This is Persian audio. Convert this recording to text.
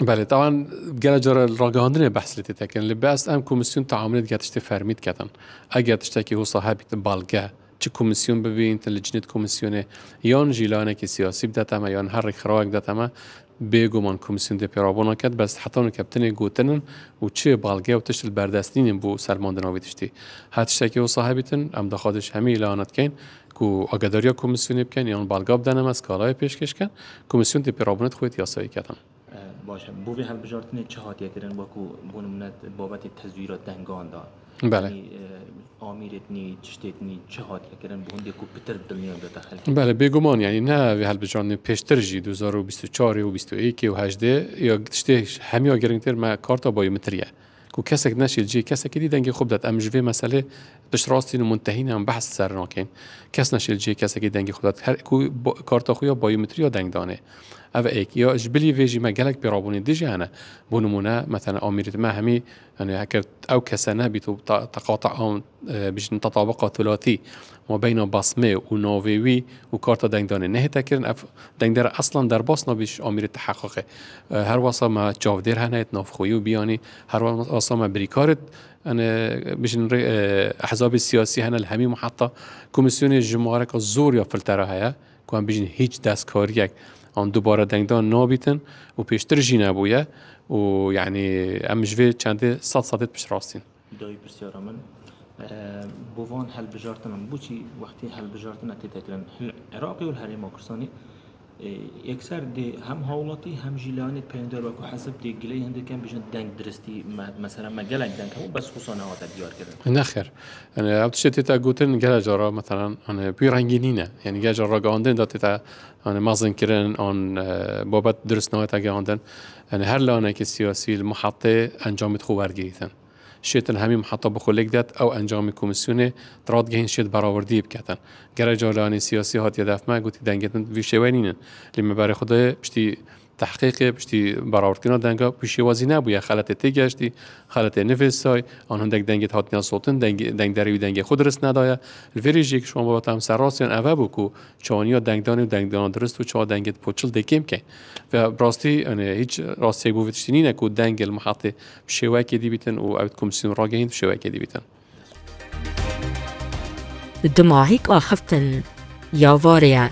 بله طبعا گل جار راگهاندن بحث لیتی تکن لباس ام کمیسیون تعاملات گاتشت فرمید کتن اگر تشتکی هو صاحبی بالگه چه کمیسیون ببین لجنت کمیسیونه یان جیلانه که سیاسی بدت اما یان هر خراج بدت اما بگومان کمیسیون دی پیرابونا کرد بس حتی اون کپتن گوتنن و چه بالگه و تشتل بردستنین بو سلمان دناوی تشتی هاتشتکی هو صاحبیتن ام دخادش همه اعلانات کن کو آگاداریا کمیسیونی بکن یان بالگه بدنم از کالای پیشکش کن کمیسیون دی پیرابونت خودت یاسایی کردن باشه بوی هل بجارتنی چه هاتیه کردن باکو بونمونت بابت تزویرات دنگان دا بله آمیرتنی چشتنی چه هاتیه کردن بوندی کو پتر دنیام داخل بله بگمان یعنی نه وی هل بجارتنی پیشتر جی 2024 و 21 و 18 یا تشته همی آگرینتر ما کارتا بایومتریه کو کسک نشیل جی کسک دی دنگ خوب داد امجوی مسئله بش راستین منتهین هم بحث سر ناکن کس نشیل جی کسک دنگ خوب داد هر کو کارتا خویا بایومتری دنگ دانه او ایک یا جبلی ویجی ما گلک برابونی دیجی هنه بونمونه مثلا آمیرت ما همی يعني هكذا أو كسنة تقاطع بيش تطابق ثلاثي ما بين بصمة ونوفيوي وكارتا دنگدانه نه تكرن دنگدار أصلا در باصنا بيش أمير التحقق هر وصا ما جافدير هنايت نافخويو بياني هر وصا ما بريكارت أنا بيش أحزاب السياسي هنا الهمي محطة كوميسيون الجمهورية الزور يا فلترة هيا كون بيجن هيج دستكاريك آن دوباره دنگدان نابیتن و پیشتر جی نبویه و یعنی امجوی چنده صد پیش راستین. دایی بسیار من بوان هل بجارتن من بوچی وقتی هل بجارتن اتیتکلن عراقی و الحریم کردستانی یکسر دی هم هولاتی هم جیلانی پیندار و کو حسب دی گلی هندی کم بیشتر دنگ درستی مثلا مجلک دنگ هم بس خصوصا هات دیار کردن. نخیر. أنا أبتشت تقولن جل جرا مثلا أنا بيرانجينينا يعني جل جرا جاندن دات أنا مازن كرن أن بابت درس نوعت جاندن أنا هر لانه كسياسي المحطة أنجامت خوارجيتن. شيت الهمي محطة بخليك دات أو أنجام كوميسيوني تراد جهين شيت براوردي بكتن. جرا جلاني سياسي هات يدافع ما قلت دنجتن في شوانين لما بري خده بشتي تحقیق بشتی براوردنا دنگا پیشی وازی نبوده خالت تیجشتی خالت نفسای آن هندک دنگت هات نیاسوتن دنگ دریوی دنگ خود رس ندایا الوریجی که شما با تام سراسیان اوه بکو چانیا دنگدانی و دنگدان درست و چه دنگت پوچل دکیم کن و براستی آن هیچ راستی بودشتی نه کو دنگ المحطه بشوای کدی بیتن و اوت کمیسیون راگهین بشوای کدی بیتن الدماغیک آخفتن یا واریا